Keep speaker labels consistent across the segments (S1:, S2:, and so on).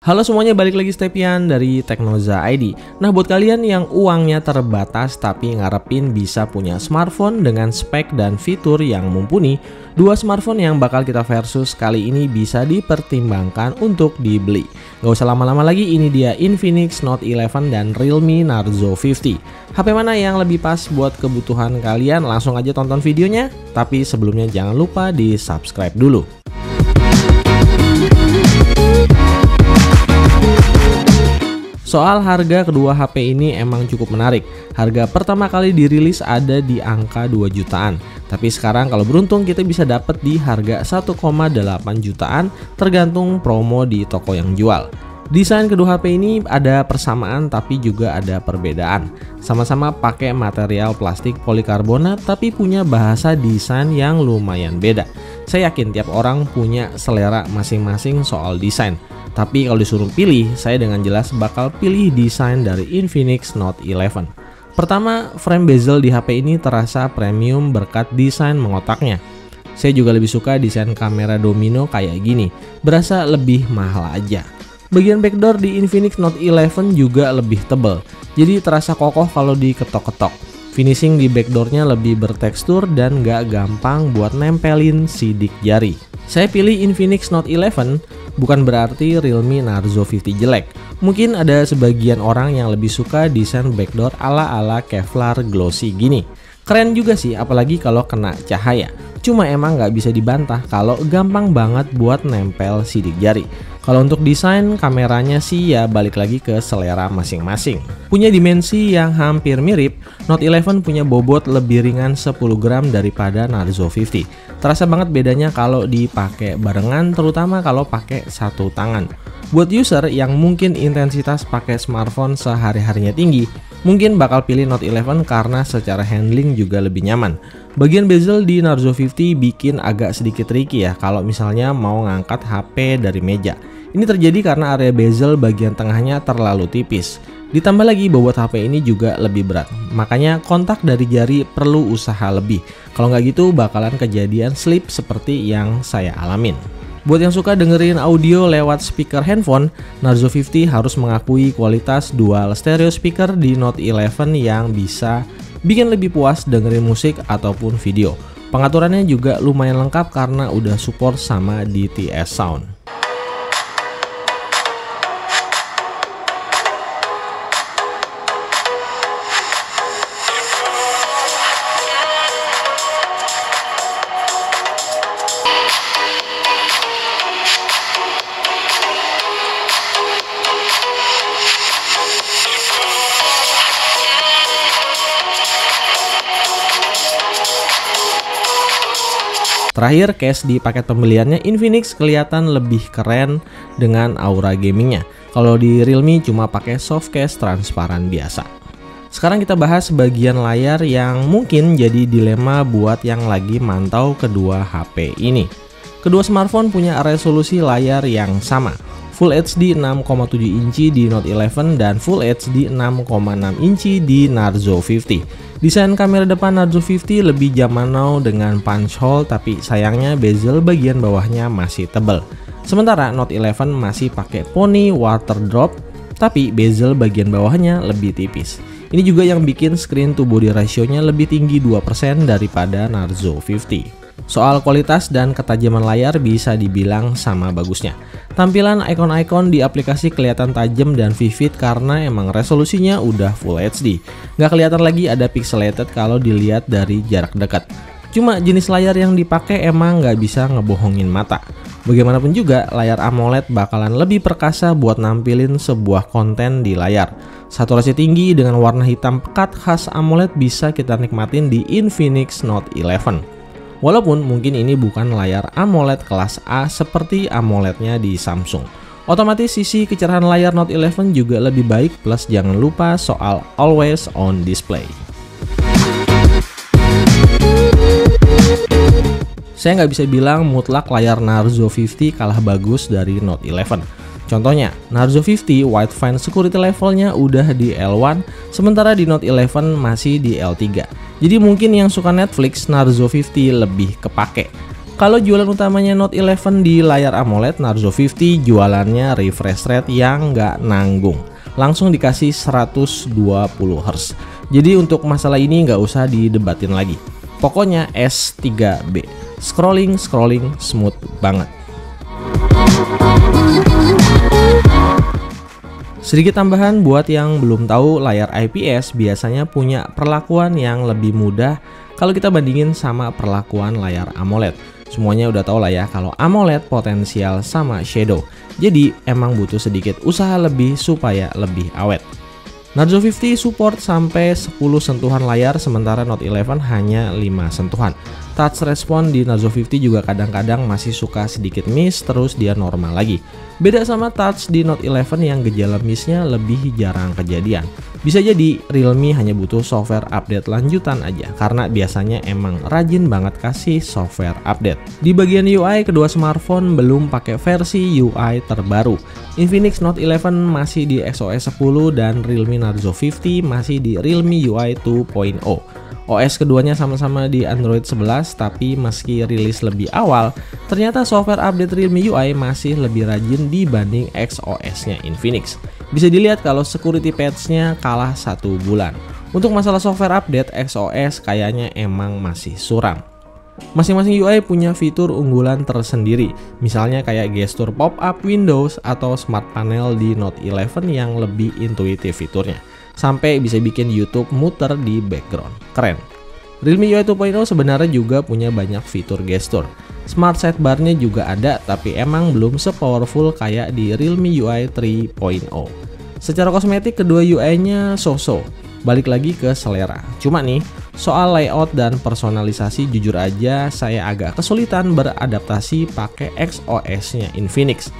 S1: Halo semuanya, balik lagi Stepian dari Teknoza ID. Nah, buat kalian yang uangnya terbatas tapi ngarepin bisa punya smartphone dengan spek dan fitur yang mumpuni, dua smartphone yang bakal kita versus kali ini bisa dipertimbangkan untuk dibeli. Gak usah lama-lama lagi, ini dia Infinix Note 11 dan Realme Narzo 50. HP mana yang lebih pas buat kebutuhan kalian? Langsung aja tonton videonya. Tapi sebelumnya jangan lupa di subscribe dulu. Soal harga kedua HP ini emang cukup menarik. Harga pertama kali dirilis ada di angka 2 jutaan. Tapi sekarang kalau beruntung kita bisa dapat di harga 1,8 jutaan tergantung promo di toko yang jual. Desain kedua HP ini ada persamaan tapi juga ada perbedaan. Sama-sama pakai material plastik polikarbonat tapi punya bahasa desain yang lumayan beda. Saya yakin tiap orang punya selera masing-masing soal desain. Tapi kalau disuruh pilih, saya dengan jelas bakal pilih desain dari Infinix Note 11. Pertama, frame bezel di HP ini terasa premium berkat desain mengotaknya. Saya juga lebih suka desain kamera domino kayak gini, berasa lebih mahal aja. Bagian backdoor di Infinix Note 11 juga lebih tebal, jadi terasa kokoh kalau diketok-ketok. Finishing di backdoornya lebih bertekstur dan gak gampang buat nempelin sidik jari. Saya pilih Infinix Note 11 bukan berarti Realme Narzo 50 jelek. Mungkin ada sebagian orang yang lebih suka desain backdoor ala-ala Kevlar glossy gini. Keren juga sih, apalagi kalau kena cahaya. Cuma emang nggak bisa dibantah kalau gampang banget buat nempel sidik jari. Kalau untuk desain kameranya sih ya balik lagi ke selera masing-masing. Punya dimensi yang hampir mirip, Note 11 punya bobot lebih ringan 10 gram daripada Narzo 50. Terasa banget bedanya kalau dipakai barengan, terutama kalau pakai satu tangan. Buat user yang mungkin intensitas pakai smartphone sehari-harinya tinggi, mungkin bakal pilih Note 11 karena secara handling juga lebih nyaman. Bagian bezel di Narzo 50 bikin agak sedikit tricky ya kalau misalnya mau ngangkat HP dari meja. Ini terjadi karena area bezel bagian tengahnya terlalu tipis. Ditambah lagi bobot HP ini juga lebih berat, makanya kontak dari jari perlu usaha lebih. Kalau nggak gitu bakalan kejadian slip seperti yang saya alamin. Buat yang suka dengerin audio lewat speaker handphone, Narzo 50 harus mengakui kualitas dual stereo speaker di Note 11 yang bisa bikin lebih puas dengerin musik ataupun video. Pengaturannya juga lumayan lengkap karena udah support sama DTS Sound. Terakhir, case di paket pembeliannya Infinix kelihatan lebih keren dengan aura gamingnya. Kalau di Realme cuma pakai soft case transparan biasa. Sekarang kita bahas bagian layar yang mungkin jadi dilema buat yang lagi mantau kedua HP ini. Kedua smartphone punya resolusi layar yang sama, Full HD 6,7 inci di Note 11 dan Full HD 6,6 inci di Narzo 50. Desain kamera depan Narzo 50 lebih zaman now dengan punch hole, tapi sayangnya bezel bagian bawahnya masih tebal. Sementara Note 11 masih pakai pony water drop, tapi bezel bagian bawahnya lebih tipis. Ini juga yang bikin screen to body ratio-nya lebih tinggi 2% daripada Narzo 50. Soal kualitas dan ketajaman layar bisa dibilang sama bagusnya. Tampilan ikon-ikon di aplikasi kelihatan tajam dan vivid karena emang resolusinya udah Full HD. Nggak kelihatan lagi ada pixelated kalau dilihat dari jarak dekat. Cuma jenis layar yang dipakai emang nggak bisa ngebohongin mata. Bagaimanapun juga layar AMOLED bakalan lebih perkasa buat nampilin sebuah konten di layar. Saturasi tinggi dengan warna hitam pekat khas AMOLED bisa kita nikmatin di Infinix Note 11. Walaupun mungkin ini bukan layar AMOLED kelas A seperti AMOLED-nya di Samsung. Otomatis sisi kecerahan layar Note 11 juga lebih baik, plus jangan lupa soal always on display. Saya nggak bisa bilang mutlak layar Narzo 50 kalah bagus dari Note 11. Contohnya, Narzo 50 widefine security levelnya udah di L1, sementara di Note 11 masih di L3. Jadi mungkin yang suka Netflix, Narzo 50 lebih kepake. Kalau jualan utamanya Note 11 di layar AMOLED, Narzo 50 jualannya refresh rate yang nggak nanggung. Langsung dikasih 120 Hz. Jadi untuk masalah ini nggak usah didebatin lagi. Pokoknya S3B. Scrolling smooth banget. Sedikit tambahan buat yang belum tahu, layar IPS biasanya punya perlakuan yang lebih mudah kalau kita bandingin sama perlakuan layar AMOLED. Semuanya udah tau lah ya kalau AMOLED potensial sama shadow. Jadi emang butuh sedikit usaha lebih supaya lebih awet. Narzo 50 support sampai 10 sentuhan layar, sementara Note 11 hanya 5 sentuhan. Touch response di Narzo 50 juga kadang-kadang masih suka sedikit miss, terus dia normal lagi. Beda sama touch di Note 11 yang gejala missnya lebih jarang kejadian. Bisa jadi Realme hanya butuh software update lanjutan aja, karena biasanya emang rajin banget kasih software update. Di bagian UI, kedua smartphone belum pakai versi UI terbaru. Infinix Note 11 masih di XOS 10 dan Realme Narzo 50 masih di Realme UI 2.0. OS keduanya sama-sama di Android 11, tapi meski rilis lebih awal, ternyata software update Realme UI masih lebih rajin dibanding XOS-nya Infinix. Bisa dilihat kalau security patch-nya kalah 1 bulan. Untuk masalah software update, XOS kayaknya emang masih suram. Masing-masing UI punya fitur unggulan tersendiri, misalnya kayak gestur pop-up Windows atau smart panel di Note 11 yang lebih intuitif fiturnya, sampai bisa bikin YouTube muter di background. Keren. Realme UI 2.0 sebenarnya juga punya banyak fitur gestur. Smart sidebar-nya juga ada, tapi emang belum se-powerful kayak di Realme UI 3.0. Secara kosmetik kedua UI-nya so-so. Balik lagi ke selera. Cuma nih, soal layout dan personalisasi jujur aja saya agak kesulitan beradaptasi pakai XOS-nya Infinix.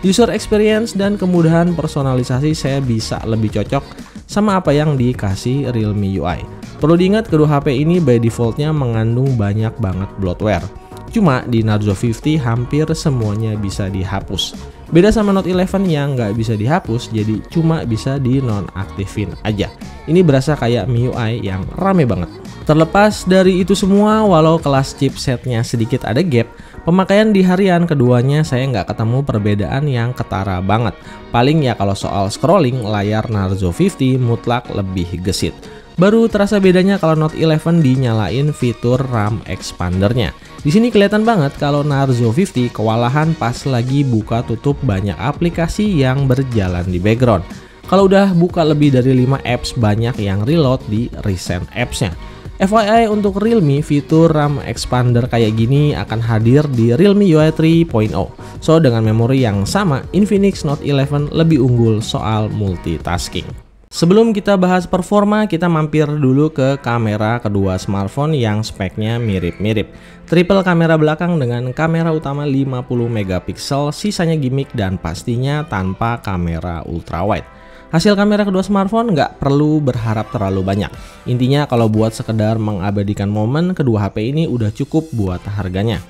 S1: User experience dan kemudahan personalisasi saya bisa lebih cocok sama apa yang dikasih Realme UI. Perlu diingat kedua HP ini by defaultnya mengandung banyak banget bloatware. Cuma di Narzo 50 hampir semuanya bisa dihapus. Beda sama Note 11 yang nggak bisa dihapus, jadi cuma bisa di nonaktifin aja. Ini berasa kayak MIUI yang rame banget. Terlepas dari itu semua, walau kelas chipsetnya sedikit ada gap, pemakaian di harian keduanya saya nggak ketemu perbedaan yang ketara banget. Paling ya kalau soal scrolling, layar Narzo 50 mutlak lebih gesit. Baru terasa bedanya kalau Note 11 dinyalain fitur RAM expandernya. Di sini kelihatan banget kalau Narzo 50 kewalahan pas lagi buka tutup banyak aplikasi yang berjalan di background. Kalau udah buka lebih dari 5 apps, banyak yang reload di recent apps-nya. FYI untuk Realme, fitur RAM expander kayak gini akan hadir di Realme UI 3.0. So dengan memori yang sama, Infinix Note 11 lebih unggul soal multitasking. Sebelum kita bahas performa, kita mampir dulu ke kamera kedua smartphone yang speknya mirip-mirip. Triple kamera belakang dengan kamera utama 50 megapiksel, sisanya gimmick dan pastinya tanpa kamera ultrawide. Hasil kamera kedua smartphone nggak perlu berharap terlalu banyak. Intinya kalau buat sekedar mengabadikan momen, kedua HP ini udah cukup buat harganya.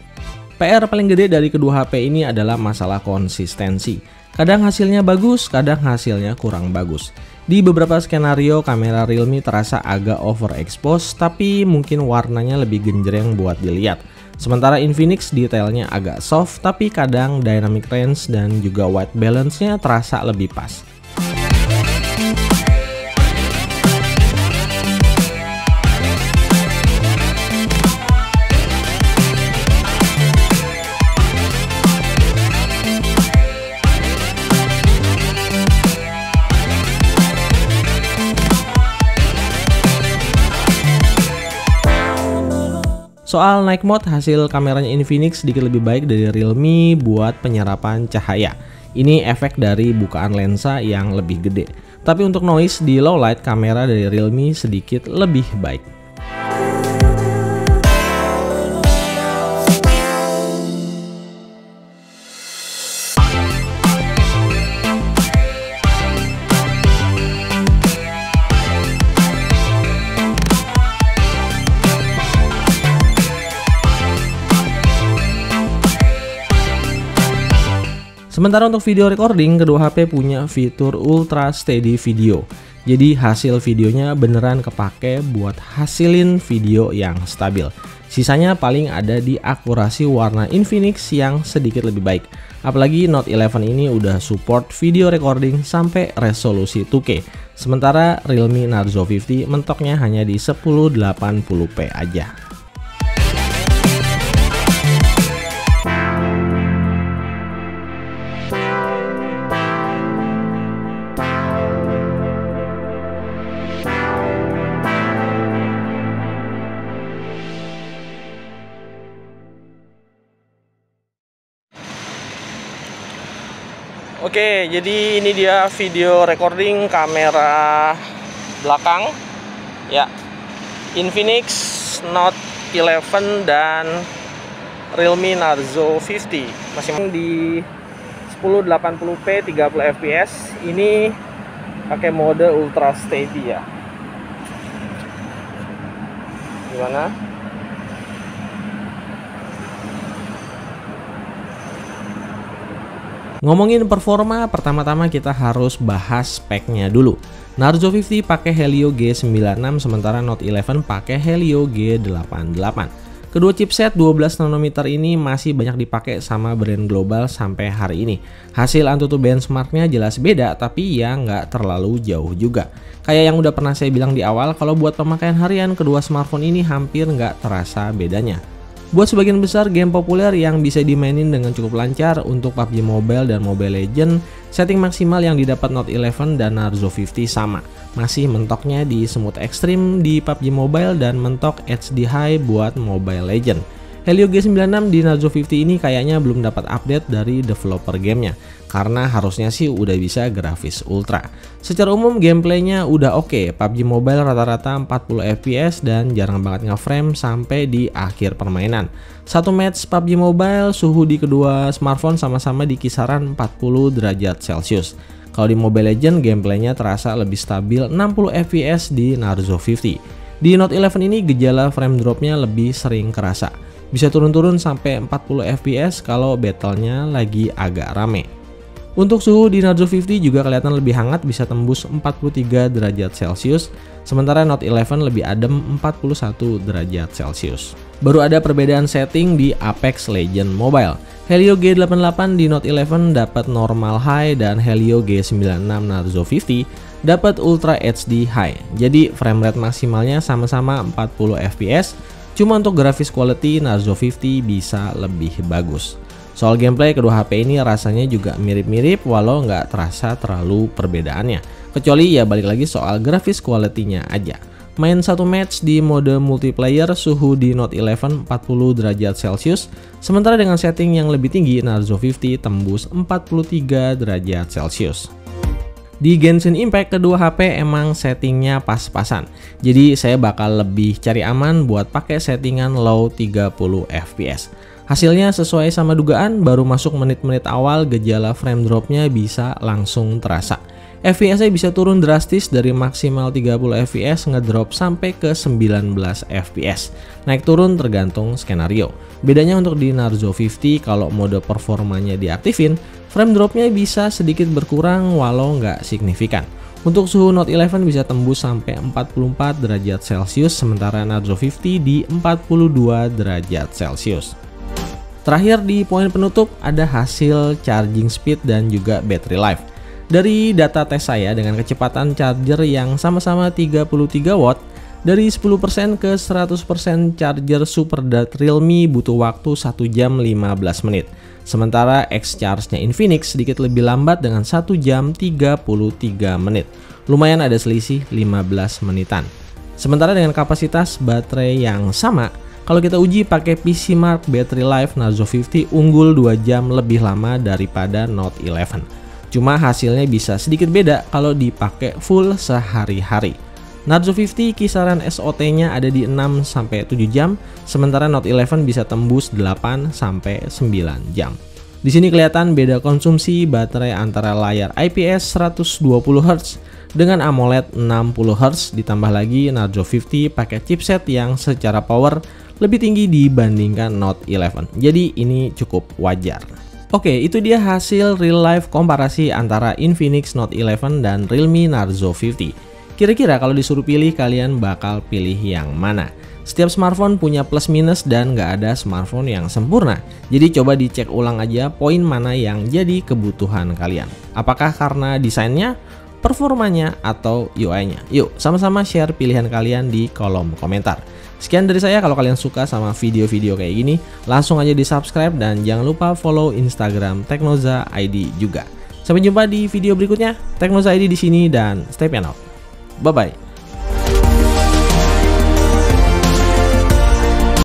S1: PR paling gede dari kedua HP ini adalah masalah konsistensi. Kadang hasilnya bagus, kadang hasilnya kurang bagus. Di beberapa skenario kamera Realme terasa agak overexpose, tapi mungkin warnanya lebih genjreng buat dilihat. Sementara Infinix detailnya agak soft, tapi kadang dynamic range dan juga white balance-nya terasa lebih pas. Soal night mode, hasil kameranya Infinix sedikit lebih baik dari Realme buat penyerapan cahaya. Ini efek dari bukaan lensa yang lebih gede. Tapi untuk noise di low light, kamera dari Realme sedikit lebih baik. Sementara untuk video recording, kedua HP punya fitur Ultra Steady Video. Jadi hasil videonya beneran kepake buat hasilin video yang stabil. Sisanya paling ada di akurasi warna Infinix yang sedikit lebih baik. Apalagi Note 11 ini udah support video recording sampai resolusi 2K. Sementara Realme Narzo 50 mentoknya hanya di 1080p aja. Oke, jadi ini dia video recording kamera belakang ya, Infinix Note 11 dan Realme Narzo 50 masing-masing di 1080p 30 fps. Ini pakai mode ultra steady ya. Gimana? Ngomongin performa, pertama-tama kita harus bahas speknya dulu. Narzo 50 pakai Helio G96, sementara Note 11 pakai Helio G88. Kedua chipset 12 nanometer ini masih banyak dipakai sama brand global sampai hari ini. Hasil Antutu benchmarknya jelas beda, tapi ya nggak terlalu jauh juga. Kayak yang udah pernah saya bilang di awal, kalau buat pemakaian harian, kedua smartphone ini hampir nggak terasa bedanya. Buat sebagian besar game populer yang bisa dimainin dengan cukup lancar untuk PUBG Mobile dan Mobile Legends, setting maksimal yang didapat Note 11 dan Narzo 50 sama. Masih mentoknya di smooth ekstrim di PUBG Mobile dan mentok HD High buat Mobile Legends. Helio G96 di Narzo 50 ini kayaknya belum dapat update dari developer gamenya, karena harusnya sih udah bisa grafis ultra. Secara umum gameplaynya udah oke. PUBG Mobile rata-rata 40 fps dan jarang banget ngeframe sampai di akhir permainan. Satu match PUBG Mobile, suhu di kedua smartphone sama-sama di kisaran 40 derajat Celcius. Kalau di Mobile Legends gameplaynya terasa lebih stabil 60 fps di Narzo 50. Di Note 11 ini gejala frame dropnya lebih sering kerasa. Bisa turun-turun sampai 40 fps kalau battlenya lagi agak rame. Untuk suhu di Narzo 50 juga kelihatan lebih hangat, bisa tembus 43 derajat Celcius, sementara Note 11 lebih adem 41 derajat Celcius. Baru ada perbedaan setting di Apex Legends Mobile. Helio G88 di Note 11 dapat normal high dan Helio G96 Narzo 50 dapat Ultra HD High. Jadi frame rate maksimalnya sama-sama 40 fps. Cuma untuk grafis quality Narzo 50 bisa lebih bagus. Soal gameplay, kedua HP ini rasanya juga mirip-mirip walau nggak terasa terlalu perbedaannya. Kecuali ya balik lagi soal grafis quality-nya aja. Main satu match di mode multiplayer, suhu di Note 11 40 derajat Celcius, sementara dengan setting yang lebih tinggi Narzo 50 tembus 43 derajat Celcius. Di Genshin Impact kedua HP emang settingnya pas-pasan, jadi saya bakal lebih cari aman buat pakai settingan low 30 fps. Hasilnya sesuai sama dugaan, baru masuk menit-menit awal gejala frame dropnya bisa langsung terasa. FPS-nya bisa turun drastis dari maksimal 30 fps ngedrop sampai ke 19 fps. Naik turun tergantung skenario. Bedanya untuk di Narzo 50 kalau mode performanya diaktifin, frame dropnya bisa sedikit berkurang walau nggak signifikan. Untuk suhu Note 11 bisa tembus sampai 44 derajat Celcius, sementara Narzo 50 di 42 derajat Celcius. Terakhir di poin penutup ada hasil charging speed dan juga battery life. Dari data tes saya dengan kecepatan charger yang sama-sama 33 watt, dari 10% ke 100% charger Super Dart Realme butuh waktu 1 jam 15 menit. Sementara X-Charge-nya Infinix sedikit lebih lambat dengan 1 jam 33 menit. Lumayan ada selisih 15 menitan. Sementara dengan kapasitas baterai yang sama, kalau kita uji pakai PCMark Battery Life, Narzo 50 unggul 2 jam lebih lama daripada Note 11. Cuma hasilnya bisa sedikit beda kalau dipakai full sehari-hari. Narzo 50 kisaran SOT-nya ada di 6-7 jam, sementara Note 11 bisa tembus 8-9 jam. Di sini kelihatan beda konsumsi baterai antara layar IPS 120Hz dengan AMOLED 60Hz, ditambah lagi Narzo 50 pakai chipset yang secara power lebih tinggi dibandingkan Note 11. Jadi ini cukup wajar. Oke, itu dia hasil real life komparasi antara Infinix Note 11 dan Realme Narzo 50. Kira-kira kalau disuruh pilih, kalian bakal pilih yang mana? Setiap smartphone punya plus minus dan nggak ada smartphone yang sempurna. Jadi coba dicek ulang aja poin mana yang jadi kebutuhan kalian. Apakah karena desainnya, performanya, atau UI-nya? Yuk sama-sama share pilihan kalian di kolom komentar. Sekian dari saya. Kalau kalian suka sama video-video kayak gini, langsung aja di subscribe dan jangan lupa follow Instagram Teknoza ID juga. Sampai jumpa di video berikutnya. Teknoza ID di sini dan stay out. Bye bye.